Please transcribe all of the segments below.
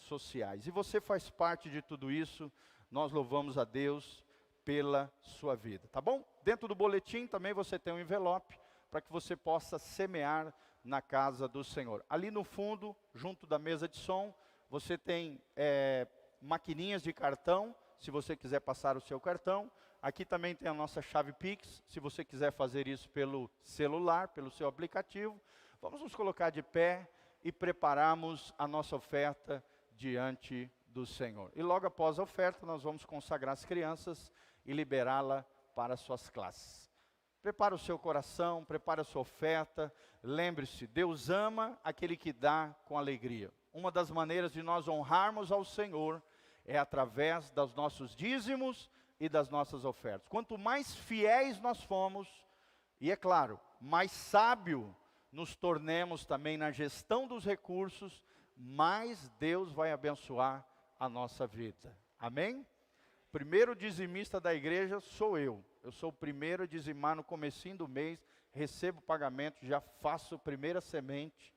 sociais. E você faz parte de tudo isso, nós louvamos a Deus pela sua vida, tá bom? Dentro do boletim também você tem um envelope para que você possa semear na casa do Senhor. Ali no fundo, junto da mesa de som, você tem maquininhas de cartão, se você quiser passar o seu cartão. Aqui também tem a nossa chave Pix, se você quiser fazer isso pelo celular, pelo seu aplicativo. Vamos nos colocar de pé e prepararmos a nossa oferta diante do Senhor. E logo após a oferta, nós vamos consagrar as crianças e liberá-la para as suas classes. Prepara o seu coração, prepara a sua oferta. Lembre-se, Deus ama aquele que dá com alegria. Uma das maneiras de nós honrarmos ao Senhor é através dos nossos dízimos e das nossas ofertas. Quanto mais fiéis nós fomos, e é claro, mais sábio nos tornemos também na gestão dos recursos, mais Deus vai abençoar a nossa vida. Amém? Primeiro dizimista da igreja sou eu. Eu sou o primeiro a dizimar no comecinho do mês, recebo o pagamento, já faço a primeira semente.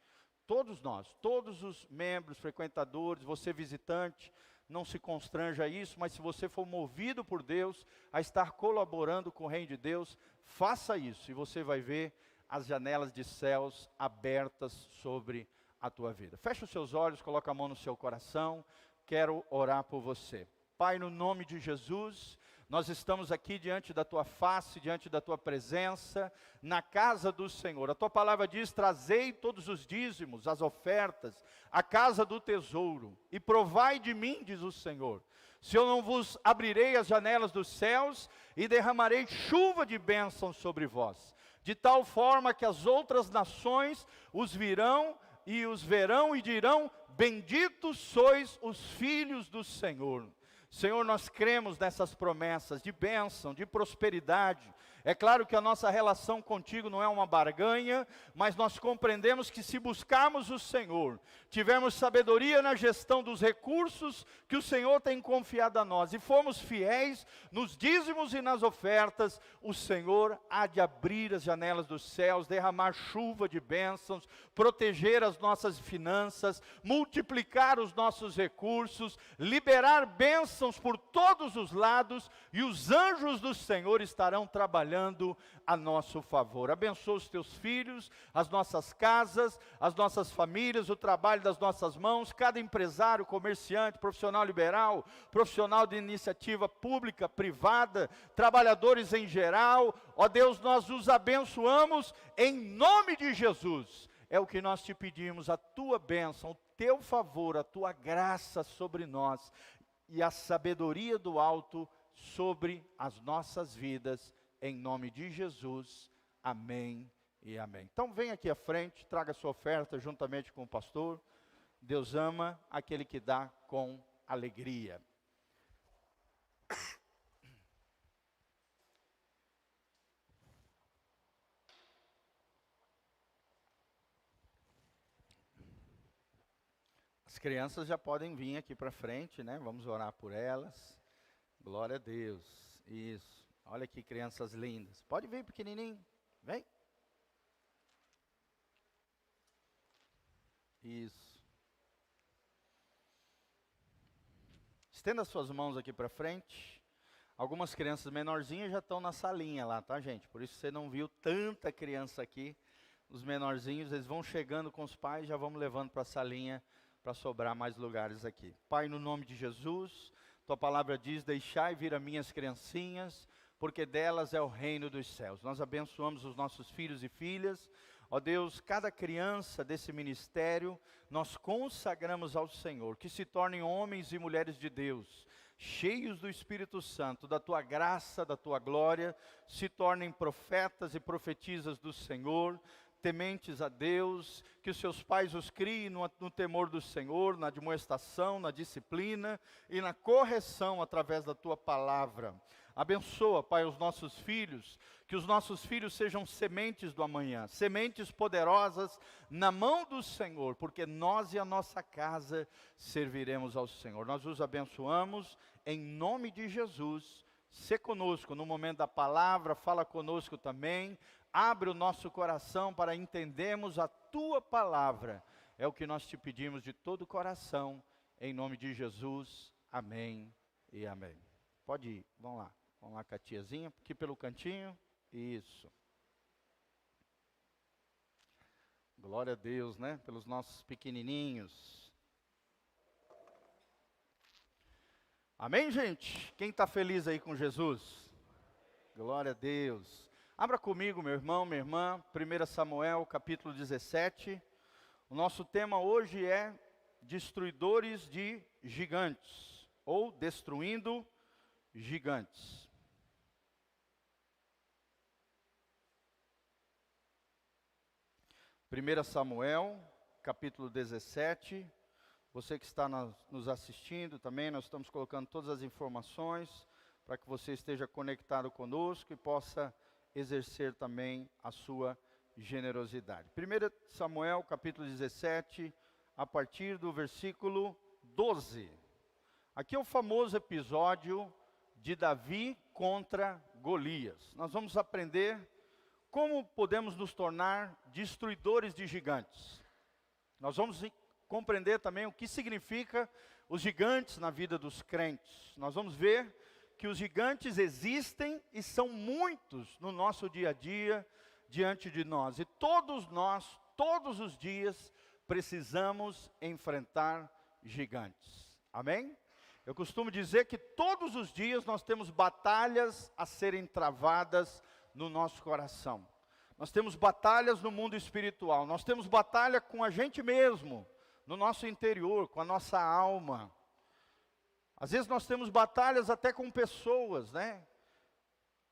Todos nós, todos os membros, frequentadores, você visitante, não se constranja a isso, mas se você for movido por Deus a estar colaborando com o reino de Deus, faça isso e você vai ver as janelas de céus abertas sobre a tua vida. Fecha os seus olhos, coloca a mão no seu coração, quero orar por você. Pai, no nome de Jesus, nós estamos aqui diante da Tua face, diante da Tua presença, na casa do Senhor. A Tua palavra diz, trazei todos os dízimos, as ofertas, à casa do tesouro, e provai de mim, diz o Senhor, se eu não vos abrirei as janelas dos céus, e derramarei chuva de bênção sobre vós, de tal forma que as outras nações os virão, e os verão e dirão, benditos sois os filhos do Senhor. Senhor, nós cremos nessas promessas de bênção, de prosperidade. É claro que a nossa relação contigo não é uma barganha, mas nós compreendemos que se buscarmos o Senhor, tivermos sabedoria na gestão dos recursos que o Senhor tem confiado a nós, e formos fiéis nos dízimos e nas ofertas, o Senhor há de abrir as janelas dos céus, derramar chuva de bênçãos, proteger as nossas finanças, multiplicar os nossos recursos, liberar bênçãos por todos os lados, e os anjos do Senhor estarão trabalhando a nosso favor. Abençoa os teus filhos, as nossas casas, as nossas famílias, o trabalho das nossas mãos, cada empresário, comerciante, profissional liberal, profissional de iniciativa pública, privada, trabalhadores em geral. Ó Deus, nós os abençoamos em nome de Jesus. É o que nós te pedimos, a tua bênção, o teu favor, a tua graça sobre nós e a sabedoria do alto sobre as nossas vidas, em nome de Jesus, amém e amém. Então vem aqui à frente, traga sua oferta juntamente com o pastor. Deus ama aquele que dá com alegria. As crianças já podem vir aqui para frente, né? Vamos orar por elas. Glória a Deus. Isso. Olha que crianças lindas. Pode vir, pequenininho. Vem. Isso. Estenda suas mãos aqui para frente. Algumas crianças menorzinhas já estão na salinha lá, tá, gente? Por isso você não viu tanta criança aqui. Os menorzinhos, eles vão chegando com os pais, já vamos levando para a salinha para sobrar mais lugares aqui. Pai, no nome de Jesus, tua palavra diz, deixai vir as minhas criancinhas, porque delas é o reino dos céus. Nós abençoamos os nossos filhos e filhas. Ó Deus, cada criança desse ministério, nós consagramos ao Senhor, que se tornem homens e mulheres de Deus, cheios do Espírito Santo, da tua graça, da tua glória, se tornem profetas e profetisas do Senhor, tementes a Deus, que os seus pais os criem no temor do Senhor, na admoestação, na disciplina e na correção através da tua palavra. Abençoa, Pai, os nossos filhos, que os nossos filhos sejam sementes do amanhã, sementes poderosas na mão do Senhor, porque nós e a nossa casa serviremos ao Senhor. Nós os abençoamos em nome de Jesus. Sê conosco no momento da palavra, fala conosco também. Abre o nosso coração para entendermos a tua palavra. É o que nós te pedimos de todo o coração, em nome de Jesus, amém e amém. Pode ir, vamos lá com a tiazinha, aqui pelo cantinho, isso. Glória a Deus, né, pelos nossos pequenininhos. Amém, gente? Quem está feliz aí com Jesus? Glória a Deus. Abra comigo, meu irmão, minha irmã, 1 Samuel, capítulo 17. O nosso tema hoje é destruidores de gigantes, ou destruindo gigantes. Primeira Samuel, capítulo 17. Você que está nos assistindo também, nós estamos colocando todas as informações para que você esteja conectado conosco e possa exercer também a sua generosidade. 1 Samuel, capítulo 17, a partir do versículo 12. Aqui é o famoso episódio de Davi contra Golias. Nós vamos aprender como podemos nos tornar destruidores de gigantes. Nós vamos compreender também o que significa os gigantes na vida dos crentes. Nós vamos ver que os gigantes existem e são muitos no nosso dia a dia, diante de nós. E todos nós, todos os dias, precisamos enfrentar gigantes. Amém? Eu costumo dizer que todos os dias nós temos batalhas a serem travadas no nosso coração. Nós temos batalhas no mundo espiritual. Nós temos batalha com a gente mesmo, no nosso interior, com a nossa alma. Às vezes nós temos batalhas até com pessoas, né?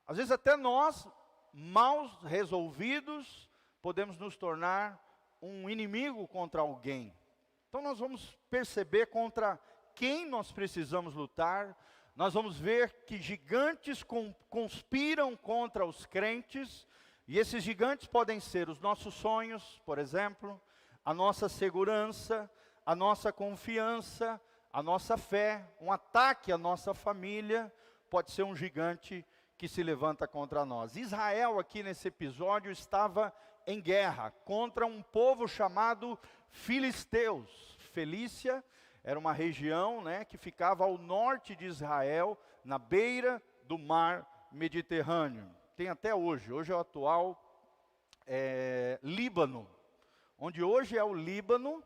Às vezes até nós, mal resolvidos, podemos nos tornar um inimigo contra alguém. Então nós vamos perceber contra quem nós precisamos lutar. Nós vamos ver que gigantes conspiram contra os crentes. E esses gigantes podem ser os nossos sonhos, por exemplo, a nossa segurança, a nossa confiança, a nossa fé, um ataque à nossa família, pode ser um gigante que se levanta contra nós. Israel, aqui nesse episódio, estava em guerra contra um povo chamado filisteus. Felícia era uma região, né, que ficava ao norte de Israel, na beira do mar Mediterrâneo. Tem até hoje é o atual Líbano. Onde hoje é o Líbano,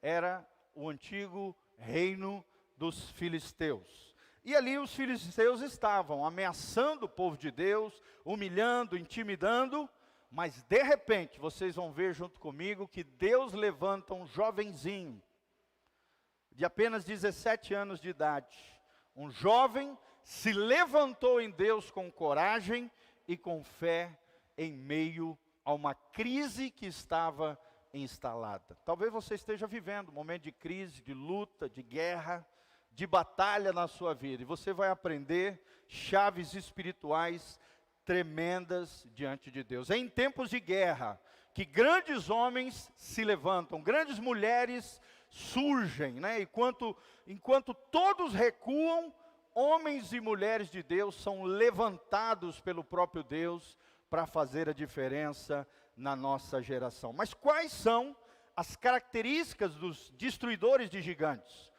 era o antigo reino dos filisteus. E ali os filisteus estavam ameaçando o povo de Deus, humilhando, intimidando, mas de repente, vocês vão ver junto comigo que Deus levanta um jovenzinho, de apenas 17 anos de idade. Um jovem se levantou em Deus com coragem e com fé em meio a uma crise que estava instalada. Talvez você esteja vivendo um momento de crise, de luta, de guerra, de batalha na sua vida. E você vai aprender chaves espirituais tremendas diante de Deus. É em tempos de guerra que grandes homens se levantam, grandes mulheres surgem, né? Enquanto todos recuam, homens e mulheres de Deus são levantados pelo próprio Deus para fazer a diferença na nossa geração. Mas quais são as características dos destruidores de gigantes?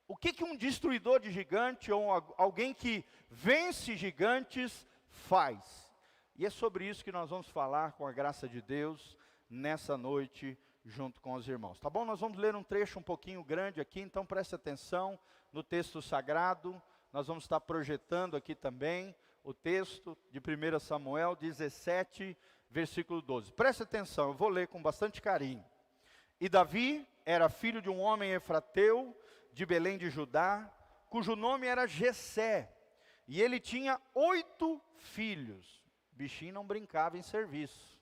O que um destruidor de gigante ou alguém que vence gigantes faz? E é sobre isso que nós vamos falar com a graça de Deus nessa noite junto com os irmãos. Tá bom? Nós vamos ler um trecho um pouquinho grande aqui, então preste atenção no texto sagrado. Nós vamos estar projetando aqui também o texto de 1 Samuel 17, versículo 12. Preste atenção, eu vou ler com bastante carinho. E Davi era filho de um homem efrateu, de Belém de Judá, cujo nome era Jessé. E ele tinha 8 filhos. O bichinho não brincava em serviço.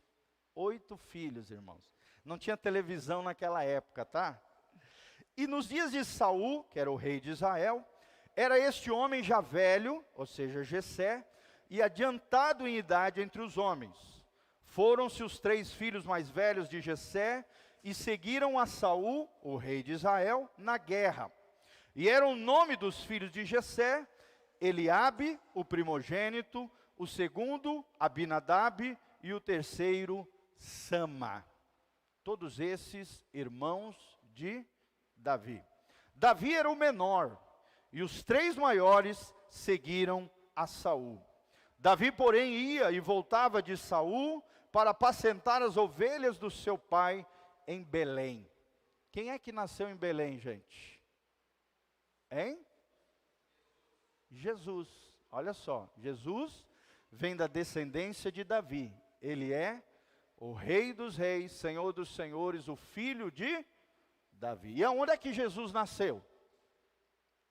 8 filhos, irmãos. Não tinha televisão naquela época, tá? E nos dias de Saul, que era o rei de Israel, era este homem já velho, ou seja, Jessé, e adiantado em idade entre os homens. Foram-se os 3 filhos mais velhos de Jessé e seguiram a Saul, o rei de Israel, na guerra. E era o nome dos filhos de Jessé, Eliabe, o primogênito, o segundo, Abinadab, e o terceiro, Sama. Todos esses irmãos de Davi. Davi era o menor, e os 3 maiores seguiram a Saul. Davi, porém, ia e voltava de Saul para apacentar as ovelhas do seu pai em Belém. Quem é que nasceu em Belém, gente? Hein? Jesus. Olha só, Jesus vem da descendência de Davi. Ele é o Rei dos Reis, Senhor dos Senhores, o filho de Davi. E aonde é que Jesus nasceu?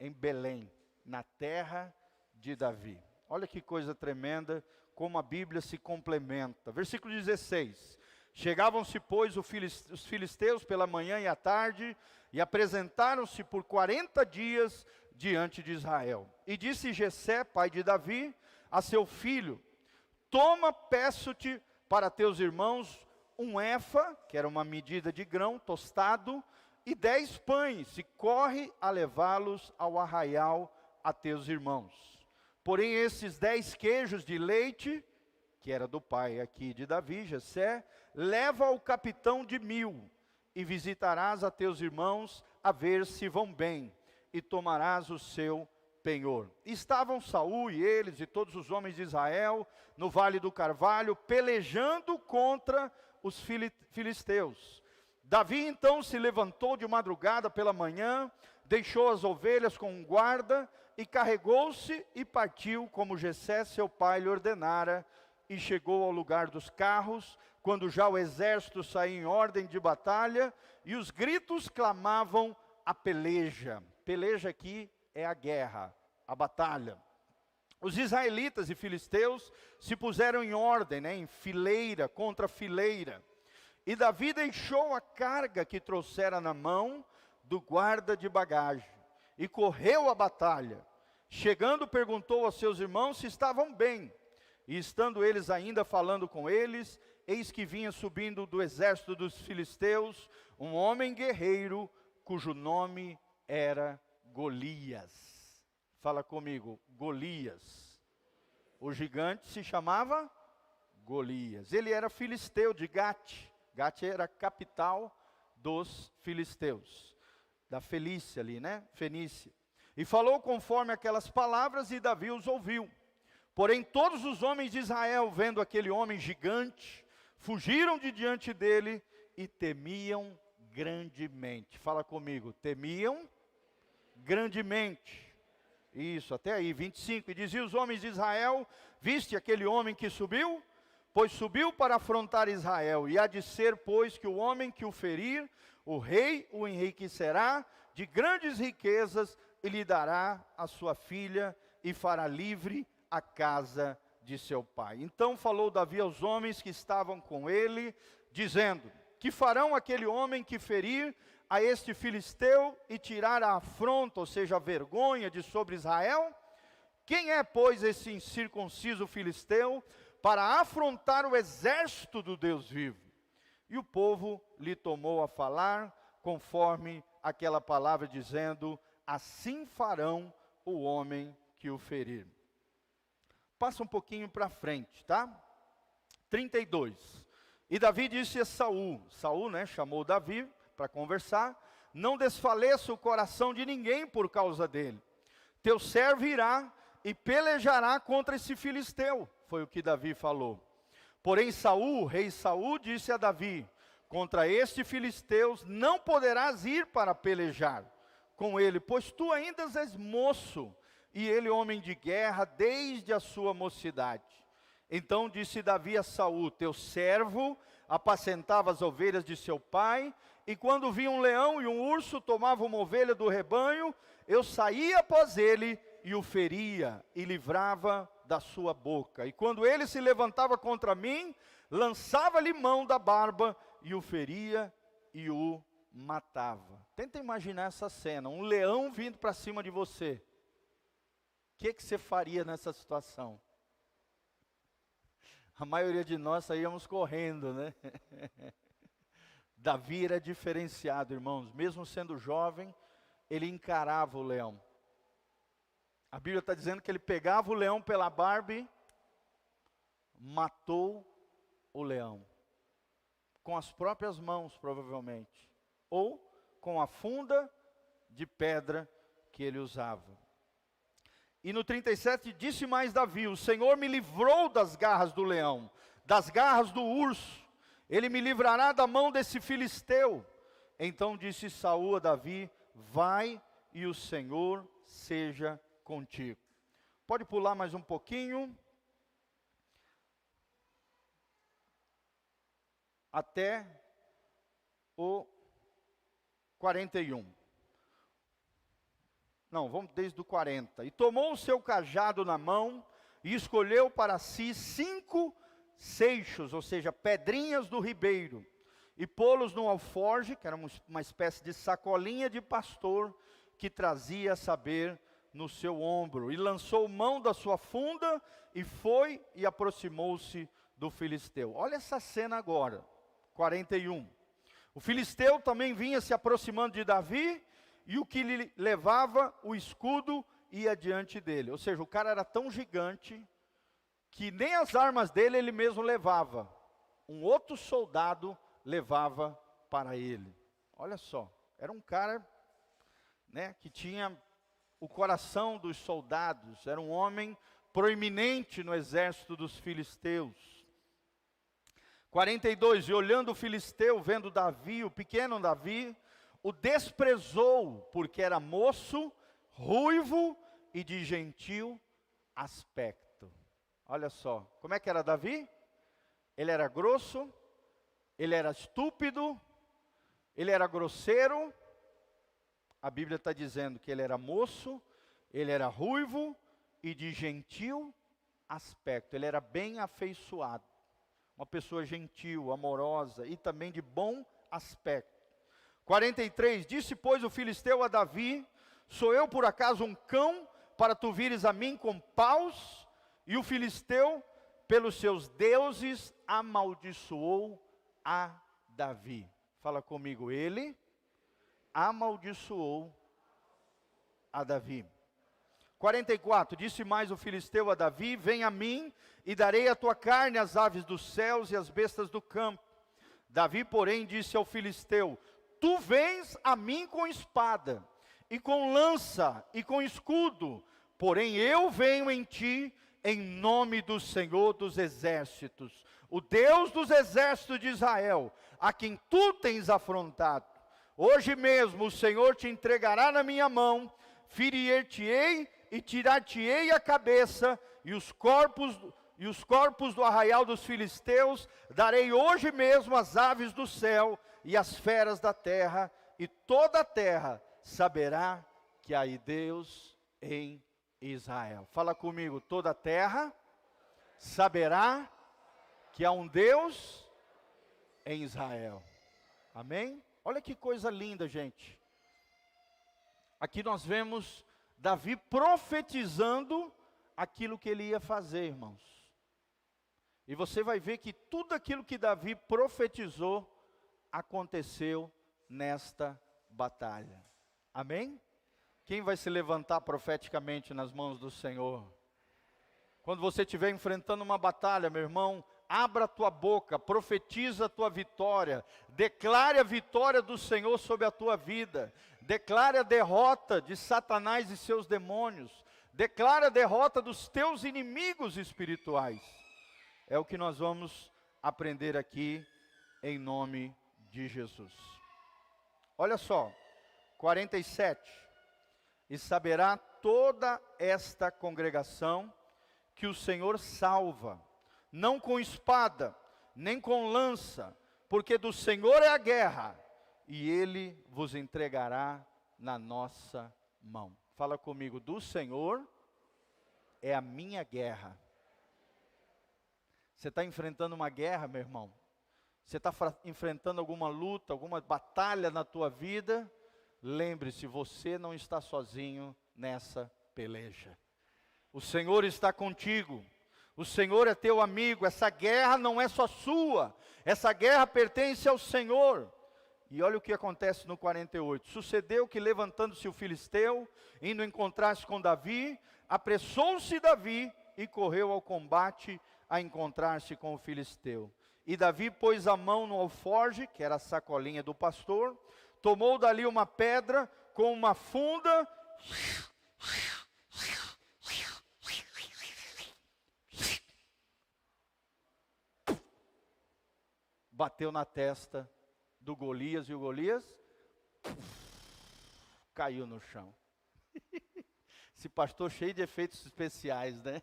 Em Belém, na terra de Davi. Olha que coisa tremenda, como a Bíblia se complementa. Versículo 16. Chegavam-se, pois, os filisteus pela manhã e à tarde, e apresentaram-se por 40 dias diante de Israel. E disse Jessé, pai de Davi, a seu filho: toma, peço-te, para teus irmãos, um efa, que era uma medida de grão tostado, e 10 pães, e corre a levá-los ao arraial a teus irmãos. Porém, esses 10 queijos de leite, que era do pai aqui de Davi, Jessé, leva ao capitão de 1000, e visitarás a teus irmãos, a ver se vão bem, e tomarás o seu penhor. Estavam Saul e eles, e todos os homens de Israel, no vale do Carvalho, pelejando contra os filisteus. Davi então se levantou de madrugada pela manhã, deixou as ovelhas com um guarda, e carregou-se e partiu, como Jessé seu pai lhe ordenara, e chegou ao lugar dos carros, quando já o exército saía em ordem de batalha, e os gritos clamavam a peleja. Peleja aqui é a guerra, a batalha. Os israelitas e filisteus se puseram em ordem, em fileira contra fileira. E Davi deixou a carga que trouxera na mão do guarda de bagagem, e correu à batalha. Chegando, perguntou aos seus irmãos se estavam bem. E estando eles ainda falando com eles, eis que vinha subindo do exército dos filisteus um homem guerreiro, cujo nome era Golias. Fala comigo, Golias. O gigante se chamava Golias. Ele era filisteu de Gate. Gate era a capital dos filisteus. Da Felícia ali, Fenícia. E falou conforme aquelas palavras, e Davi os ouviu. Porém, todos os homens de Israel, vendo aquele homem gigante, fugiram de diante dele e temiam grandemente. Fala comigo, temiam grandemente. Isso, até aí, 25. E diziam os homens de Israel: viste aquele homem que subiu? Pois subiu para afrontar Israel. E há de ser, pois, que o homem que o ferir, o rei o enriquecerá de grandes riquezas, e lhe dará a sua filha, e fará livre a casa de seu pai. Então falou Davi aos homens que estavam com ele, dizendo: que farão aquele homem que ferir a este filisteu e tirar a afronta, ou seja, a vergonha de sobre Israel? Quem é, pois, esse incircunciso filisteu para afrontar o exército do Deus vivo? E o povo lhe tomou a falar conforme aquela palavra, dizendo: assim farão o homem que o ferir. Passa um pouquinho para frente, tá? 32. E Davi disse a Saul, chamou Davi para conversar: não desfaleça o coração de ninguém por causa dele. Teu servo irá e pelejará contra esse filisteu. Foi o que Davi falou. Porém Saul, rei Saul, disse a Davi: contra este filisteu não poderás ir para pelejar com ele, pois tu ainda és moço, e ele homem de guerra desde a sua mocidade. Então disse Davi a Saul: teu servo apacentava as ovelhas de seu pai, e quando via um leão e um urso tomava uma ovelha do rebanho, eu saía após ele e o feria, e livrava da sua boca. E quando ele se levantava contra mim, lançava-lhe mão da barba, e o feria e o matava. Tenta imaginar essa cena, um leão vindo para cima de você. O que você faria nessa situação? A maioria de nós saíamos correndo, Davi era diferenciado, irmãos. Mesmo sendo jovem, ele encarava o leão. A Bíblia está dizendo que ele pegava o leão pela barba e matou o leão. Com as próprias mãos, provavelmente. Ou com a funda de pedra que ele usava. E no 37, disse mais Davi: o Senhor me livrou das garras do leão, das garras do urso, ele me livrará da mão desse filisteu. Então disse Saul a Davi: vai e o Senhor seja contigo. Pode pular mais um pouquinho. Até o 41. Não, vamos desde o 40. E tomou o seu cajado na mão, e escolheu para si 5 seixos, ou seja, pedrinhas do ribeiro, e pô-los no alforje, que era uma espécie de sacolinha de pastor, que trazia a saber no seu ombro. E lançou mão da sua funda, e foi e aproximou-se do filisteu. Olha essa cena agora, 41. O filisteu também vinha se aproximando de Davi, e o que lhe levava o escudo ia diante dele. Ou seja, o cara era tão gigante, que nem as armas dele ele mesmo levava. Um outro soldado levava para ele. Olha só, era um cara, né, que tinha o coração dos soldados, era um homem proeminente no exército dos filisteus. 42, e olhando o filisteu, vendo Davi, o pequeno Davi, o desprezou, porque era moço, ruivo e de gentil aspecto. Olha só, como é que era Davi? Ele era grosso, ele era estúpido, ele era grosseiro. A Bíblia está dizendo que ele era moço, ele era ruivo e de gentil aspecto. Ele era bem afeiçoado, uma pessoa gentil, amorosa e também de bom aspecto. 43, disse pois o filisteu a Davi: sou eu por acaso um cão, para tu vires a mim com paus? E o filisteu, pelos seus deuses, amaldiçoou a Davi. Fala comigo, ele amaldiçoou a Davi. 44, disse mais o filisteu a Davi: vem a mim, e darei a tua carne às aves dos céus e às bestas do campo. Davi, porém, disse ao filisteu: tu vens a mim com espada, e com lança, e com escudo, porém eu venho em ti em nome do Senhor dos exércitos, o Deus dos exércitos de Israel, a quem tu tens afrontado. Hoje mesmo o Senhor te entregará na minha mão, ferir-te-ei e tirar-te-ei a cabeça, e os corpos do arraial dos filisteus darei hoje mesmo às aves do céu e às feras da terra, e toda a terra saberá que há Deus em Israel. Fala comigo, toda a terra saberá que há um Deus em Israel. Amém? Olha que coisa linda, gente. Aqui nós vemos Davi profetizando aquilo que ele ia fazer, irmãos. E você vai ver que tudo aquilo que Davi profetizou aconteceu nesta batalha. Amém? Quem vai se levantar profeticamente nas mãos do Senhor? Quando você estiver enfrentando uma batalha, meu irmão, abra a tua boca, profetiza a tua vitória, declare a vitória do Senhor sobre a tua vida, declare a derrota de Satanás e seus demônios, declare a derrota dos teus inimigos espirituais. É o que nós vamos aprender aqui em nome de Jesus. Olha só, 47. E saberá toda esta congregação que o Senhor salva, não com espada, nem com lança, porque do Senhor é a guerra, e Ele vos entregará na nossa mão. Fala comigo, do Senhor é a minha guerra. Você está enfrentando uma guerra, meu irmão? Você está enfrentando alguma luta, alguma batalha na tua vida? Lembre-se, você não está sozinho nessa peleja. O Senhor está contigo. O Senhor é teu amigo. Essa guerra não é só sua. Essa guerra pertence ao Senhor. E olha o que acontece no 48. Sucedeu que, levantando-se o filisteu, indo encontrar-se com Davi, apressou-se Davi e correu ao combate a encontrar-se com o filisteu. E Davi pôs a mão no alforje, que era a sacolinha do pastor, tomou dali uma pedra, com uma funda. Bateu na testa do Golias e o Golias caiu no chão. Esse pastor cheio de efeitos especiais, né?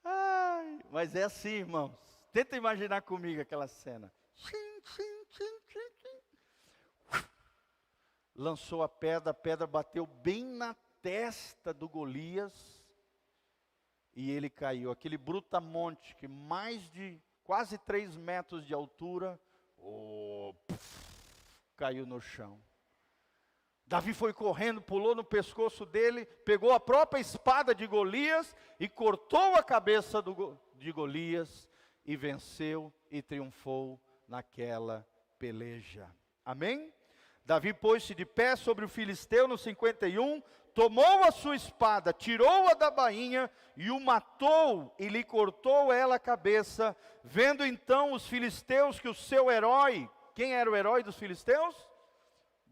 Ai, mas é assim, irmãos. Tenta imaginar comigo aquela cena. Lançou a pedra bateu bem na testa do Golias e ele caiu. Aquele brutamonte que mais de quase 3 metros de altura, caiu no chão. Davi foi correndo, pulou no pescoço dele, pegou a própria espada de Golias e cortou a cabeça de Golias e venceu e triunfou naquela peleja. Amém? Davi pôs-se de pé sobre o filisteu no 51, tomou a sua espada, tirou-a da bainha e o matou e lhe cortou ela a cabeça. Vendo então os filisteus que o seu herói, quem era o herói dos filisteus?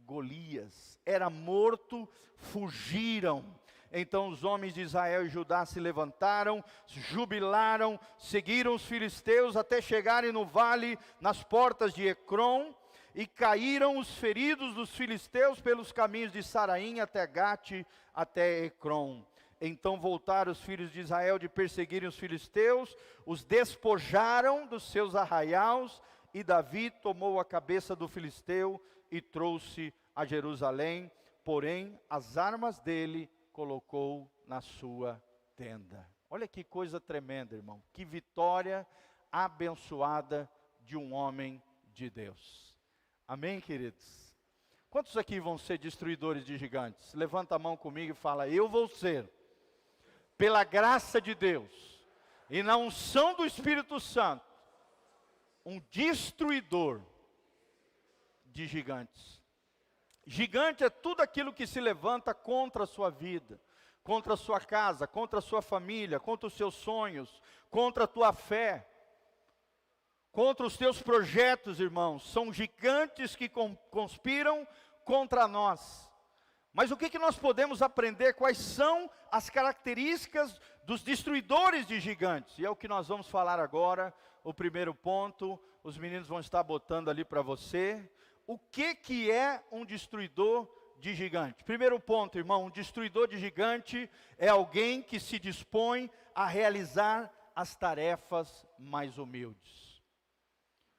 Golias, era morto, fugiram. Então os homens de Israel e Judá se levantaram, jubilaram, seguiram os filisteus até chegarem no vale, nas portas de Ecrom, e caíram os feridos dos filisteus pelos caminhos de Saraim até Gate, até Ecrom. Então voltaram os filhos de Israel de perseguirem os filisteus, os despojaram dos seus arraiais, e Davi tomou a cabeça do filisteu e trouxe a Jerusalém, porém as armas dele colocou na sua tenda. Olha que coisa tremenda, irmão. Que vitória abençoada de um homem de Deus. Amém, queridos? Quantos aqui vão ser destruidores de gigantes? Levanta a mão comigo e fala: eu vou ser, pela graça de Deus e na unção do Espírito Santo, um destruidor de gigantes. Gigante é tudo aquilo que se levanta contra a sua vida, contra a sua casa, contra a sua família, contra os seus sonhos, contra a tua fé, contra os teus projetos, irmãos. São gigantes que conspiram contra nós. Mas o que nós podemos aprender? Quais são as características dos destruidores de gigantes? E é o que nós vamos falar agora. O primeiro ponto, os meninos vão estar botando ali para você. O que é um destruidor de gigante? Primeiro ponto, irmão, um destruidor de gigante é alguém que se dispõe a realizar as tarefas mais humildes.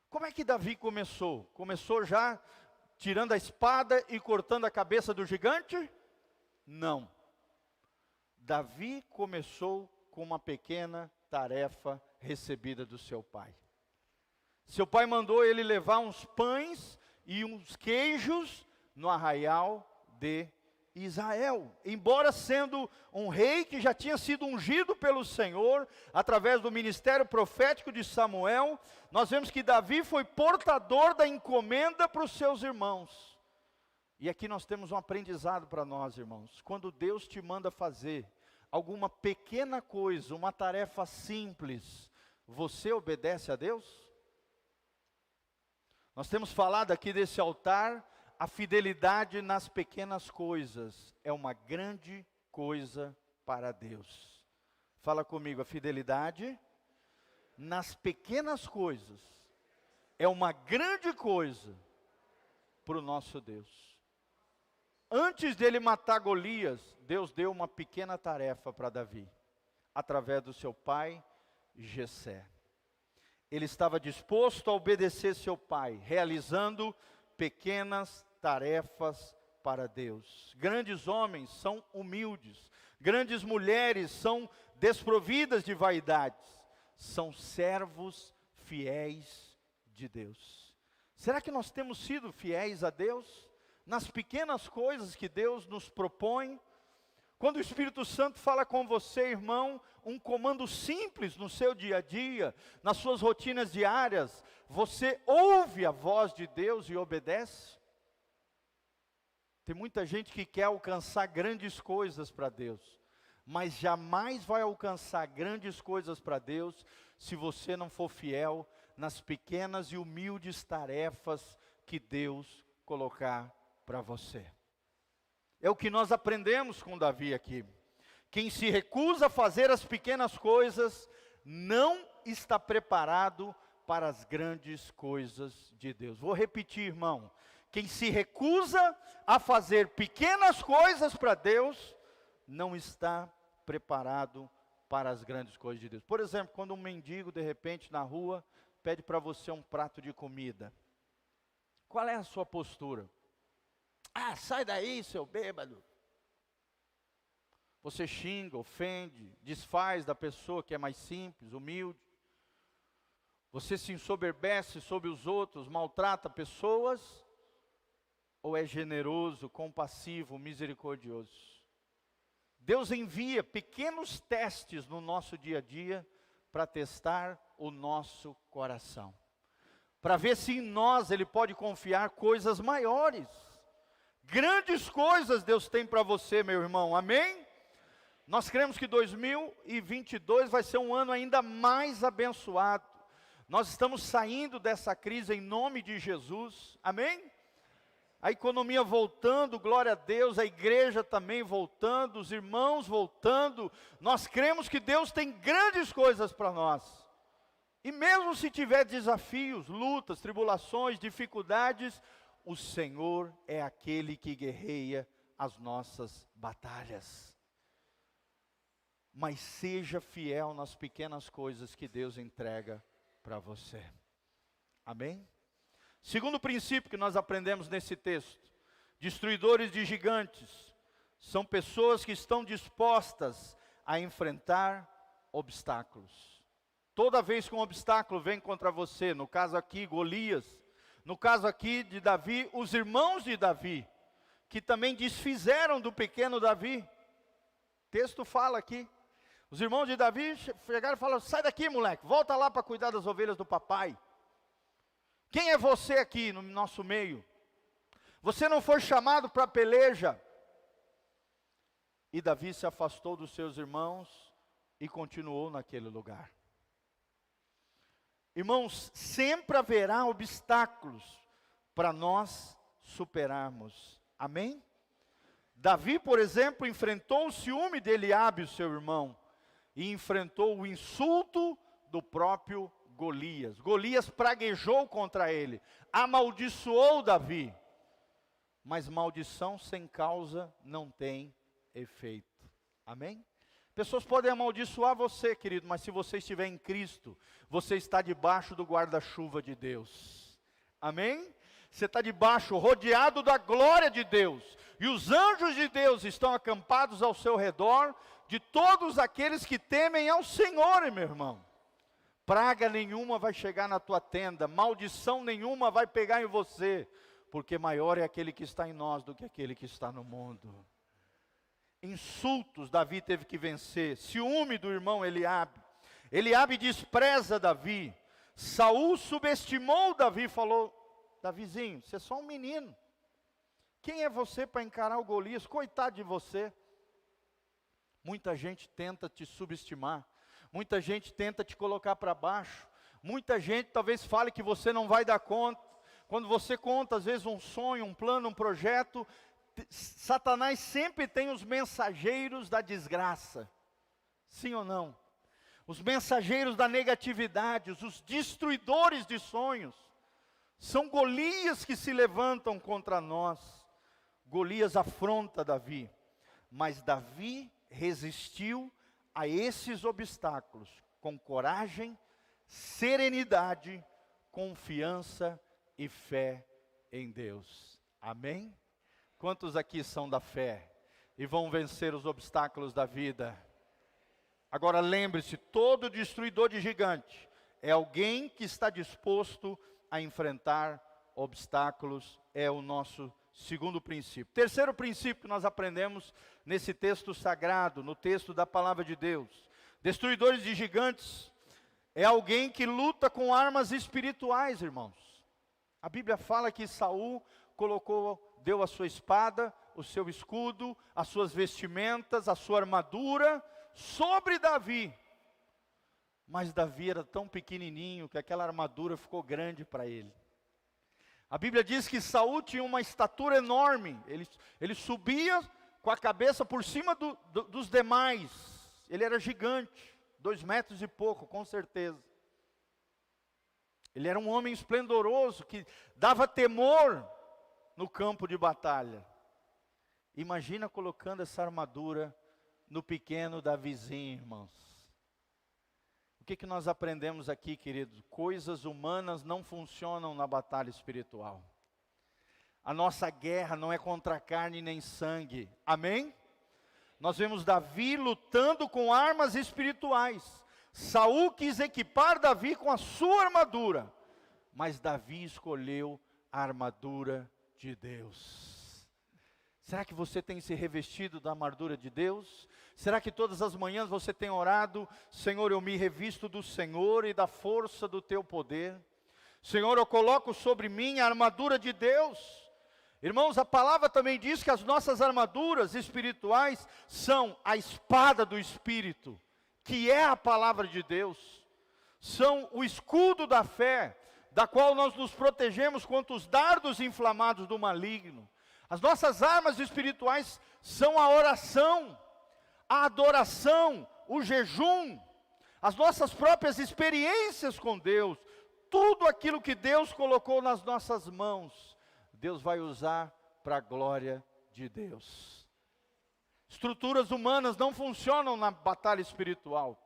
Como é que Davi começou? Começou já tirando a espada e cortando a cabeça do gigante? Não. Davi começou com uma pequena tarefa recebida do seu pai. Seu pai mandou ele levar uns pães e uns queijos no arraial de Israel. Embora sendo um rei que já tinha sido ungido pelo Senhor, através do ministério profético de Samuel, nós vemos que Davi foi portador da encomenda para os seus irmãos. E aqui nós temos um aprendizado para nós, irmãos. Quando Deus te manda fazer alguma pequena coisa, uma tarefa simples, você obedece a Deus? Nós temos falado aqui desse altar, a fidelidade nas pequenas coisas é uma grande coisa para Deus. Fala comigo, a fidelidade nas pequenas coisas é uma grande coisa para o nosso Deus. Antes dele matar Golias, Deus deu uma pequena tarefa para Davi, através do seu pai Jessé. Ele estava disposto a obedecer seu pai, realizando pequenas tarefas para Deus. Grandes homens são humildes, grandes mulheres são desprovidas de vaidades, são servos fiéis de Deus. Será que nós temos sido fiéis a Deus? Nas pequenas coisas que Deus nos propõe? Quando o Espírito Santo fala com você, irmão, um comando simples no seu dia a dia, nas suas rotinas diárias, você ouve a voz de Deus e obedece? Tem muita gente que quer alcançar grandes coisas para Deus, mas jamais vai alcançar grandes coisas para Deus se você não for fiel nas pequenas e humildes tarefas que Deus colocar para você. É o que nós aprendemos com Davi aqui. Quem se recusa a fazer as pequenas coisas, não está preparado para as grandes coisas de Deus. Vou repetir, irmão. Quem se recusa a fazer pequenas coisas para Deus, não está preparado para as grandes coisas de Deus. Por exemplo, quando um mendigo, de repente, na rua, pede para você um prato de comida. Qual é a sua postura? Ah, sai daí, seu bêbado. Você xinga, ofende, desfaz da pessoa que é mais simples, humilde. Você se ensoberbece sobre os outros, maltrata pessoas, ou é generoso, compassivo, misericordioso? Deus envia pequenos testes no nosso dia a dia para testar o nosso coração. Para ver se em nós Ele pode confiar coisas maiores. Grandes coisas Deus tem para você, meu irmão, amém? Nós cremos que 2022 vai ser um ano ainda mais abençoado. Nós estamos saindo dessa crise em nome de Jesus, amém? A economia voltando, glória a Deus, a igreja também voltando, os irmãos voltando. Nós cremos que Deus tem grandes coisas para nós. E mesmo se tiver desafios, lutas, tribulações, dificuldades, o Senhor é aquele que guerreia as nossas batalhas. Mas seja fiel nas pequenas coisas que Deus entrega para você. Amém? Segundo princípio que nós aprendemos nesse texto: destruidores de gigantes são pessoas que estão dispostas a enfrentar obstáculos. Toda vez que um obstáculo vem contra você, no caso aqui Golias, no caso aqui de Davi, os irmãos de Davi, que também desfizeram do pequeno Davi. O texto fala aqui, os irmãos de Davi chegaram e falaram: sai daqui, moleque, volta lá para cuidar das ovelhas do papai. Quem é você aqui no nosso meio? Você não foi chamado para peleja. E Davi se afastou dos seus irmãos e continuou naquele lugar. Irmãos, sempre haverá obstáculos para nós superarmos. Amém? Davi, por exemplo, enfrentou o ciúme de Eliabe, seu irmão, e enfrentou o insulto do próprio Golias. Golias praguejou contra ele, amaldiçoou Davi. Mas maldição sem causa não tem efeito. Amém? Pessoas podem amaldiçoar você, querido, mas se você estiver em Cristo, você está debaixo do guarda-chuva de Deus. Amém? Você está debaixo, rodeado da glória de Deus. E os anjos de Deus estão acampados ao seu redor, de todos aqueles que temem ao Senhor, meu irmão. Praga nenhuma vai chegar na tua tenda, maldição nenhuma vai pegar em você, porque maior é aquele que está em nós do que aquele que está no mundo. Insultos Davi teve que vencer, ciúme do irmão Eliabe. Eliabe despreza Davi. Saul subestimou Davi, falou: Davizinho, você é só um menino. Quem é você para encarar o Golias? Coitado de você. Muita gente tenta te subestimar. Muita gente tenta te colocar para baixo. Muita gente talvez fale que você não vai dar conta. Quando você conta, às vezes, um sonho, um plano, um projeto, Satanás sempre tem os mensageiros da desgraça. Sim ou não? Os mensageiros da negatividade, os destruidores de sonhos. São Golias que se levantam contra nós. Golias afronta Davi. Mas Davi resistiu a esses obstáculos com coragem, serenidade, confiança e fé em Deus. Amém? Quantos aqui são da fé e vão vencer os obstáculos da vida? Agora lembre-se, todo destruidor de gigante é alguém que está disposto a enfrentar obstáculos, é o nosso segundo princípio. Terceiro princípio que nós aprendemos nesse texto sagrado, no texto da palavra de Deus. Destruidores de gigantes é alguém que luta com armas espirituais, irmãos. A Bíblia fala que Saul deu a sua espada, o seu escudo, as suas vestimentas, a sua armadura sobre Davi. Mas Davi era tão pequenininho que aquela armadura ficou grande para ele. A Bíblia diz que Saul tinha uma estatura enorme, ele subia com a cabeça por cima dos demais, ele era gigante, 2 metros e pouco, com certeza. Ele era um homem esplendoroso, que dava temor no campo de batalha. Imagina colocando essa armadura no pequeno Davizinho, irmãos. O que nós aprendemos aqui, queridos? Coisas humanas não funcionam na batalha espiritual. A nossa guerra não é contra carne nem sangue. Amém? Nós vemos Davi lutando com armas espirituais. Saul quis equipar Davi com a sua armadura, mas Davi escolheu a armadura de Deus. Será que você tem se revestido da armadura de Deus? Será que todas as manhãs você tem orado: Senhor, eu me revisto do Senhor e da força do teu poder? Senhor, eu coloco sobre mim a armadura de Deus. Irmãos, a palavra também diz que as nossas armaduras espirituais são a espada do Espírito, que é a palavra de Deus. São o escudo da fé, da qual nós nos protegemos contra os dardos inflamados do maligno. As nossas armas espirituais são a oração, a adoração, o jejum, as nossas próprias experiências com Deus. Tudo aquilo que Deus colocou nas nossas mãos, Deus vai usar para a glória de Deus. Estruturas humanas não funcionam na batalha espiritual.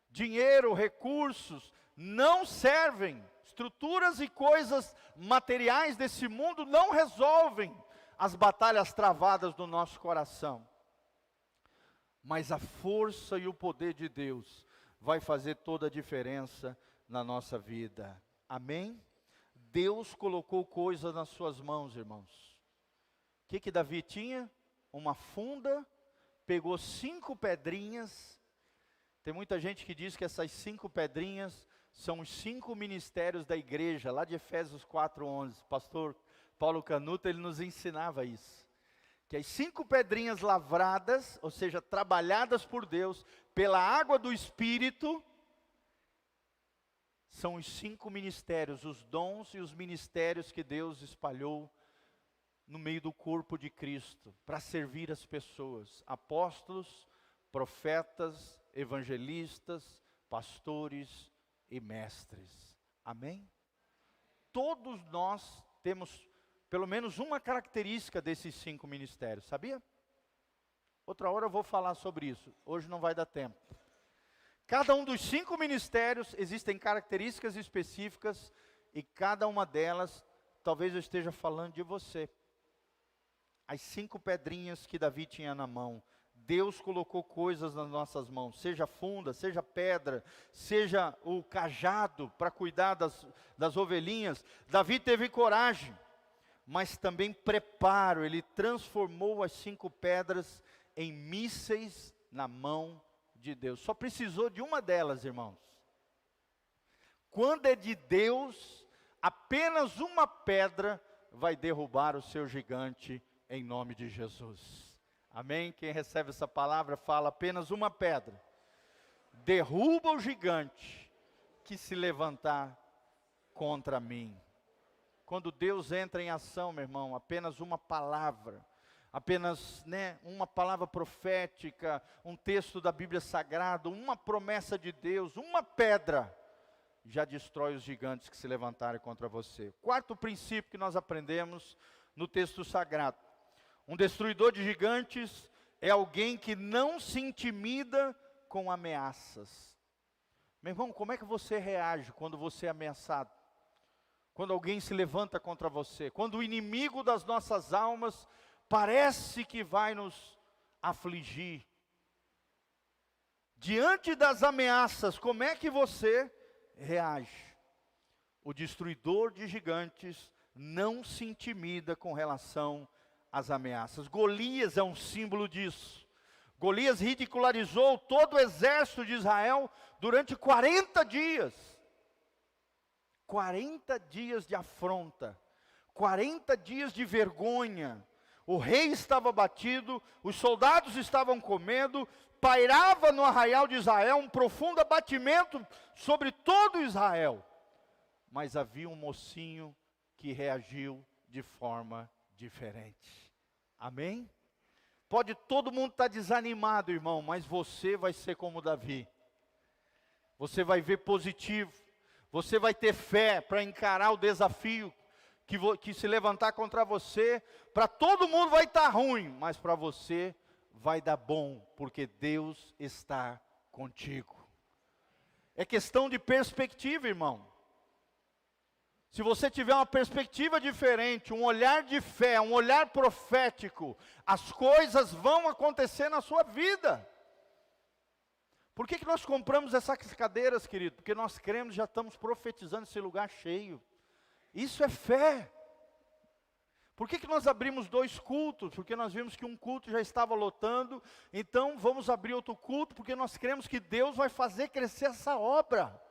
Dinheiro, recursos não servem. Estruturas e coisas materiais desse mundo não resolvem as batalhas travadas do nosso coração. Mas a força e o poder de Deus vai fazer toda a diferença na nossa vida. Amém? Deus colocou coisas nas suas mãos, irmãos. O que Davi tinha? Uma funda, pegou 5 pedrinhas. Tem muita gente que diz que essas 5 pedrinhas são os 5 ministérios da igreja, lá de Efésios 4:11. Pastor Paulo Canuto, ele nos ensinava isso. Que as 5 pedrinhas lavradas, ou seja, trabalhadas por Deus, pela água do Espírito, são os 5 ministérios, os dons e os ministérios que Deus espalhou no meio do corpo de Cristo, para servir as pessoas. Apóstolos, profetas, evangelistas, pastores e mestres. Amém? Todos nós temos pelo menos uma característica desses 5 ministérios, sabia? Outra hora eu vou falar sobre isso, hoje não vai dar tempo. Cada um dos 5 ministérios existem características específicas, e cada uma delas, talvez eu esteja falando de você. As 5 pedrinhas que Davi tinha na mão, Deus colocou coisas nas nossas mãos, seja funda, seja pedra, seja o cajado para cuidar das ovelhinhas. Davi teve coragem, mas também preparo. Ele transformou as 5 pedras em mísseis na mão de Deus. Só precisou de uma delas, irmãos. Quando é de Deus, apenas uma pedra vai derrubar o seu gigante, em nome de Jesus. Amém? Quem recebe essa palavra fala: apenas uma pedra derruba o gigante que se levantar contra mim. Quando Deus entra em ação, meu irmão, apenas uma palavra, apenas uma palavra profética, um texto da Bíblia Sagrada, uma promessa de Deus, uma pedra, já destrói os gigantes que se levantarem contra você. 4º princípio que nós aprendemos no texto sagrado: um destruidor de gigantes é alguém que não se intimida com ameaças. Meu irmão, como é que você reage quando você é ameaçado? Quando alguém se levanta contra você, quando o inimigo das nossas almas parece que vai nos afligir. Diante das ameaças, como é que você reage? O destruidor de gigantes não se intimida com relação às ameaças. Golias é um símbolo disso. Golias ridicularizou todo o exército de Israel durante 40 dias. 40 dias de afronta, 40 dias de vergonha. O rei estava abatido, os soldados estavam com medo, pairava no arraial de Israel um profundo abatimento sobre todo Israel. Mas havia um mocinho que reagiu de forma diferente. Amém? Pode todo mundo estar desanimado, irmão, mas você vai ser como Davi. Você vai ver positivo. Você vai ter fé para encarar o desafio que se levantar contra você. Para todo mundo vai estar ruim, mas para você vai dar bom, porque Deus está contigo. É questão de perspectiva, irmão. Se você tiver uma perspectiva diferente, um olhar de fé, um olhar profético, as coisas vão acontecer na sua vida. Por que nós compramos essas cadeiras, querido? Porque nós cremos, já estamos profetizando esse lugar cheio. Isso é fé. Por que nós abrimos 2 cultos? Porque nós vimos que um culto já estava lotando, então vamos abrir outro culto, porque nós cremos que Deus vai fazer crescer essa obra.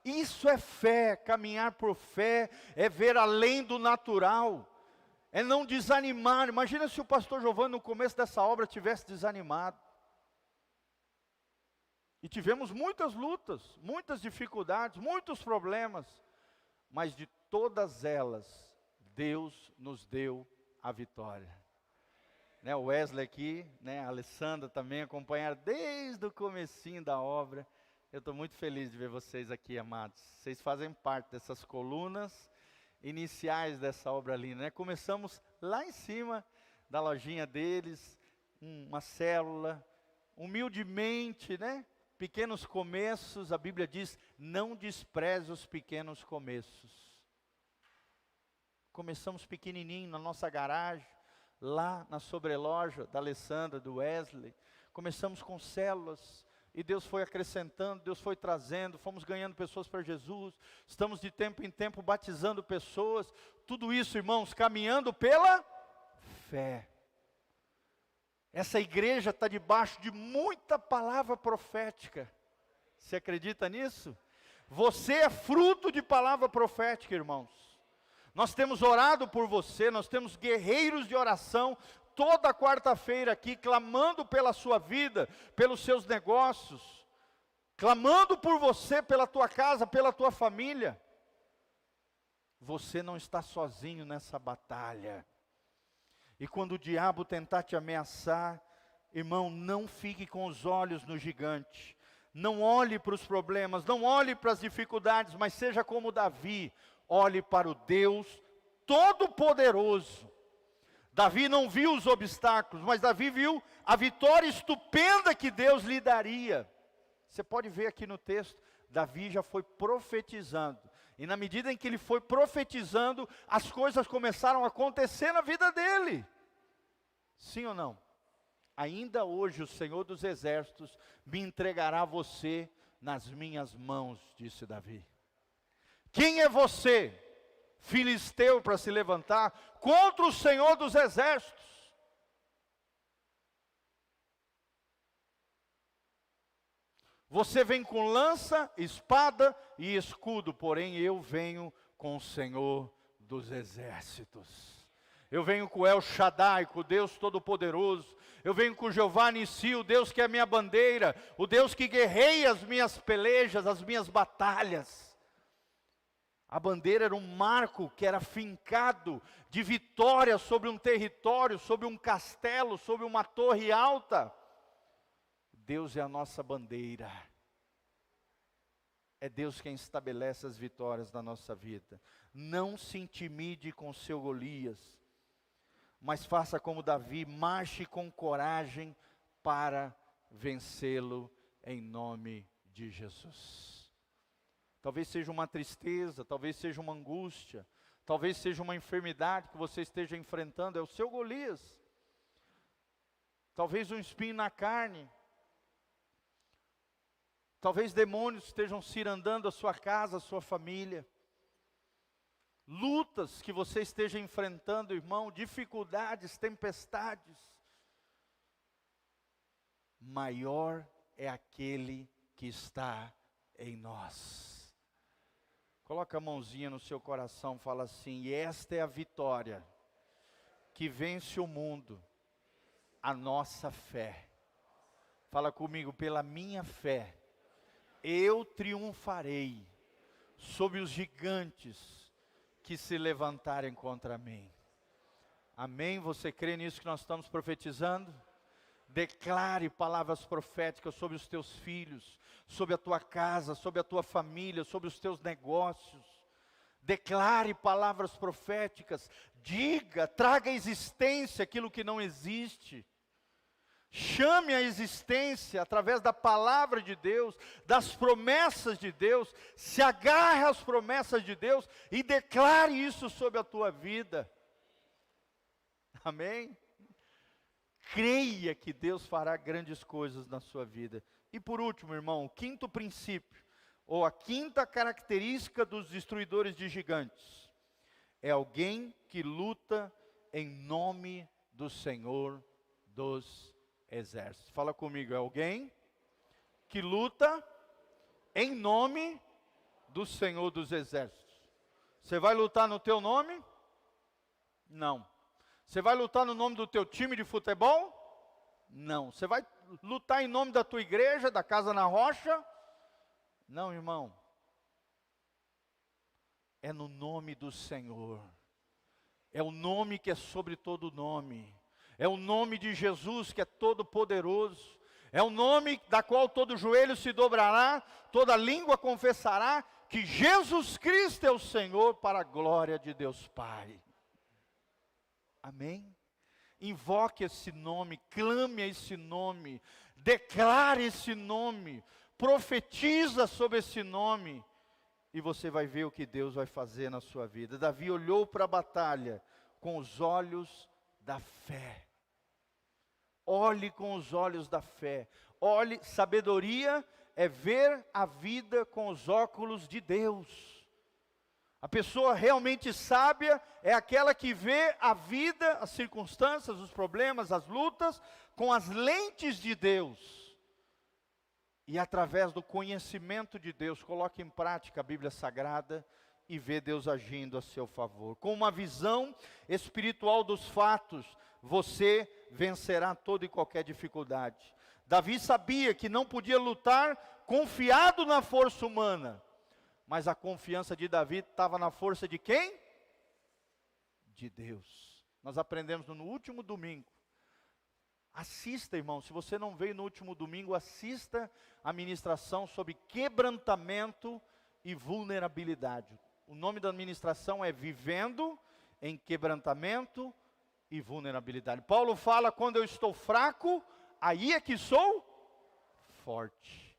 Isso é fé, caminhar por fé, é ver além do natural, é não desanimar. Imagina se o pastor Giovanni no começo dessa obra tivesse desanimado. E tivemos muitas lutas, muitas dificuldades, muitos problemas, mas de todas elas, Deus nos deu a vitória. Né, o Wesley aqui, né, a Alessandra também acompanharam desde o comecinho da obra. Eu estou muito feliz de ver vocês aqui, amados. Vocês fazem parte dessas colunas iniciais dessa obra linda, né? Começamos lá em cima da lojinha deles, uma célula, humildemente, né? Pequenos começos, a Bíblia diz, não despreze os pequenos começos. Começamos pequenininho na nossa garagem, lá na sobreloja da Alessandra, do Wesley. Começamos com células. E Deus foi acrescentando, Deus foi trazendo, fomos ganhando pessoas para Jesus, estamos de tempo em tempo batizando pessoas, tudo isso, irmãos, caminhando pela fé. Essa igreja está debaixo de muita palavra profética, você acredita nisso? Você é fruto de palavra profética, irmãos. Nós temos orado por você, nós temos guerreiros de oração, toda quarta-feira aqui, clamando pela sua vida, pelos seus negócios, clamando por você, pela tua casa, pela tua família. Você não está sozinho nessa batalha. E quando o diabo tentar te ameaçar, irmão, não fique com os olhos no gigante. Não olhe para os problemas, não olhe para as dificuldades, mas seja como Davi, olhe para o Deus Todo-Poderoso. Davi não viu os obstáculos, mas Davi viu a vitória estupenda que Deus lhe daria. Você pode ver aqui no texto, Davi já foi profetizando. E na medida em que ele foi profetizando, as coisas começaram a acontecer na vida dele. Sim ou não? Ainda hoje o Senhor dos Exércitos me entregará você nas minhas mãos, disse Davi. Quem é você, filisteu, para se levantar contra o Senhor dos Exércitos? Você vem com lança, espada e escudo, porém eu venho com o Senhor dos Exércitos. Eu venho com El Shaddai, com o Deus Todo-Poderoso. Eu venho com Jeová Nissi, o Deus que é a minha bandeira, o Deus que guerreia as minhas pelejas, as minhas batalhas. A bandeira era um marco que era fincado de vitória sobre um território, sobre um castelo, sobre uma torre alta. Deus é a nossa bandeira. É Deus quem estabelece as vitórias da nossa vida. Não se intimide com seu Golias, mas faça como Davi, marche com coragem para vencê-lo em nome de Jesus. Talvez seja uma tristeza, talvez seja uma angústia, talvez seja uma enfermidade que você esteja enfrentando, é o seu Golias. Talvez um espinho na carne. Talvez demônios estejam cirandando a sua casa, a sua família. Lutas que você esteja enfrentando, irmão, dificuldades, tempestades. Maior é aquele que está em nós. Coloca a mãozinha no seu coração, fala assim: e esta é a vitória que vence o mundo, a nossa fé. Fala comigo, pela minha fé, eu triunfarei sobre os gigantes que se levantarem contra mim. Amém? Você crê nisso que nós estamos profetizando? Declare palavras proféticas sobre os teus filhos, sobre a tua casa, sobre a tua família, sobre os teus negócios. Declare palavras proféticas, diga, traga à existência aquilo que não existe. Chame a existência através da palavra de Deus, das promessas de Deus, se agarre às promessas de Deus e declare isso sobre a tua vida. Amém? Creia que Deus fará grandes coisas na sua vida. E por último, irmão, o quinto princípio, ou a quinta característica dos destruidores de gigantes, é alguém que luta em nome do Senhor dos Exércitos. Fala comigo, é alguém que luta em nome do Senhor dos Exércitos. Você vai lutar no teu nome? Não. Você vai lutar no nome do teu time de futebol? Não. Você vai lutar em nome da tua igreja, da Casa na Rocha? Não, irmão. É no nome do Senhor. É o nome que é sobre todo nome. É o nome de Jesus que é todo poderoso. É o nome da qual todo joelho se dobrará, toda língua confessará que Jesus Cristo é o Senhor, para a glória de Deus Pai. Amém? Invoque esse nome, clame a esse nome, declare esse nome, profetiza sobre esse nome, e você vai ver o que Deus vai fazer na sua vida. Davi olhou para a batalha com os olhos da fé. Olhe com os olhos da fé. Olhe, sabedoria é ver a vida com os óculos de Deus. A pessoa realmente sábia é aquela que vê a vida, as circunstâncias, os problemas, as lutas, com as lentes de Deus. E através do conhecimento de Deus, coloca em prática a Bíblia Sagrada e vê Deus agindo a seu favor. Com uma visão espiritual dos fatos, você vencerá toda e qualquer dificuldade. Davi sabia que não podia lutar confiado na força humana, mas a confiança de Davi estava na força de quem? De Deus. Nós aprendemos no último domingo. Assista, irmão, se você não veio no último domingo, assista a ministração sobre quebrantamento e vulnerabilidade. O nome da ministração é Vivendo em Quebrantamento e Vulnerabilidade. Paulo fala, quando eu estou fraco, aí é que sou forte.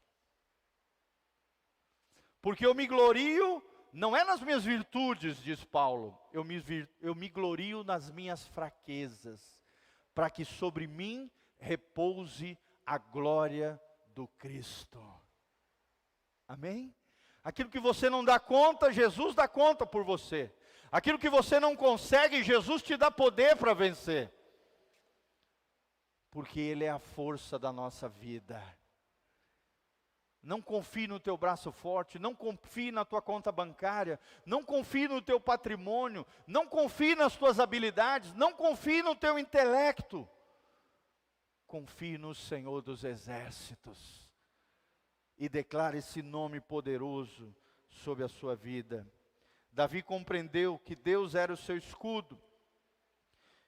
Porque eu me glorio, não é nas minhas virtudes, diz Paulo, eu me glorio nas minhas fraquezas, para que sobre mim repouse a glória do Cristo. Amém? Aquilo que você não dá conta, Jesus dá conta por você. Aquilo que você não consegue, Jesus te dá poder para vencer. Porque Ele é a força da nossa vida. Não confie no teu braço forte, não confie na tua conta bancária, não confie no teu patrimônio, não confie nas tuas habilidades, não confie no teu intelecto. Confie no Senhor dos Exércitos e declare esse nome poderoso sobre a sua vida. Davi compreendeu que Deus era o seu escudo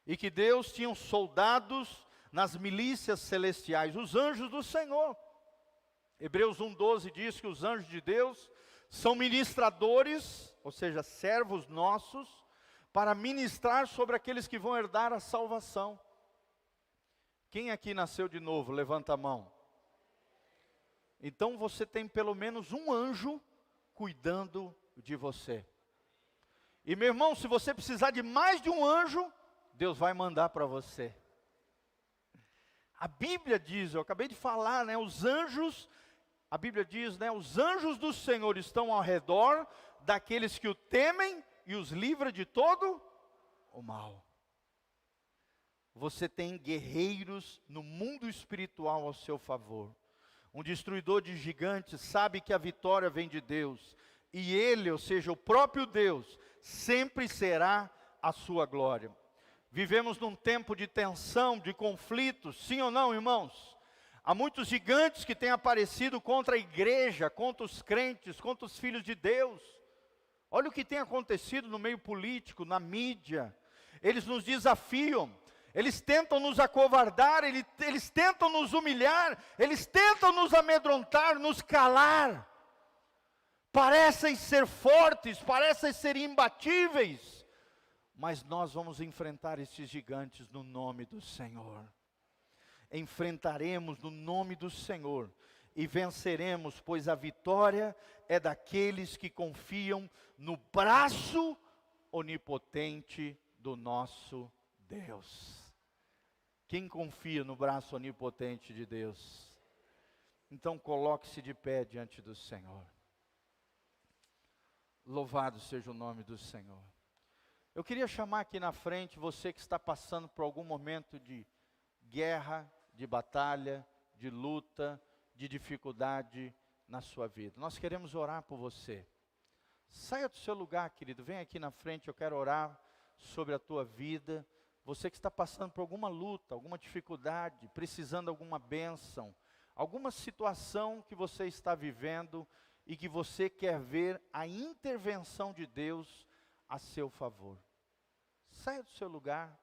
e que Deus tinha soldados nas milícias celestiais, os anjos do Senhor. Hebreus 1:12 diz que os anjos de Deus são ministradores, ou seja, servos nossos, para ministrar sobre aqueles que vão herdar a salvação. Quem aqui nasceu de novo? Levanta a mão. Então você tem pelo menos um anjo cuidando de você. E meu irmão, se você precisar de mais de um anjo, Deus vai mandar para você. A Bíblia diz, eu acabei de falar, né, os anjos, a Bíblia diz, né, os anjos do Senhor estão ao redor daqueles que o temem e os livra de todo o mal. Você tem guerreiros no mundo espiritual ao seu favor. Um destruidor de gigantes sabe que a vitória vem de Deus. E Ele, ou seja, o próprio Deus, sempre será a sua glória. Vivemos num tempo de tensão, de conflitos, sim ou não, irmãos? Há muitos gigantes que têm aparecido contra a igreja, contra os crentes, contra os filhos de Deus. Olha o que tem acontecido no meio político, na mídia. Eles nos desafiam, eles tentam nos acovardar, eles tentam nos humilhar, eles tentam nos amedrontar, nos calar. Parecem ser fortes, parecem ser imbatíveis, mas nós vamos enfrentar esses gigantes no nome do Senhor. Enfrentaremos no nome do Senhor e venceremos, pois a vitória é daqueles que confiam no braço onipotente do nosso Deus. Quem confia no braço onipotente de Deus? Então coloque-se de pé diante do Senhor. Louvado seja o nome do Senhor. Eu queria chamar aqui na frente você que está passando por algum momento de guerra, de batalha, de luta, de dificuldade na sua vida. Nós queremos orar por você. Saia do seu lugar, querido, vem aqui na frente, eu quero orar sobre a tua vida. Você que está passando por alguma luta, alguma dificuldade, precisando de alguma bênção, alguma situação que você está vivendo e que você quer ver a intervenção de Deus a seu favor. Saia do seu lugar,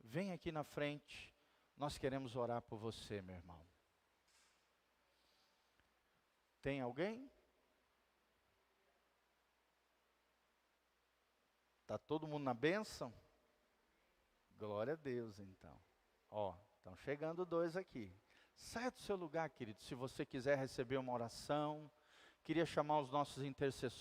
vem aqui na frente, nós queremos orar por você, meu irmão. Tem alguém? Está todo mundo na bênção? Glória a Deus, então. Ó, estão chegando 2 aqui. Saia do seu lugar, querido, se você quiser receber uma oração. Queria chamar os nossos intercessores.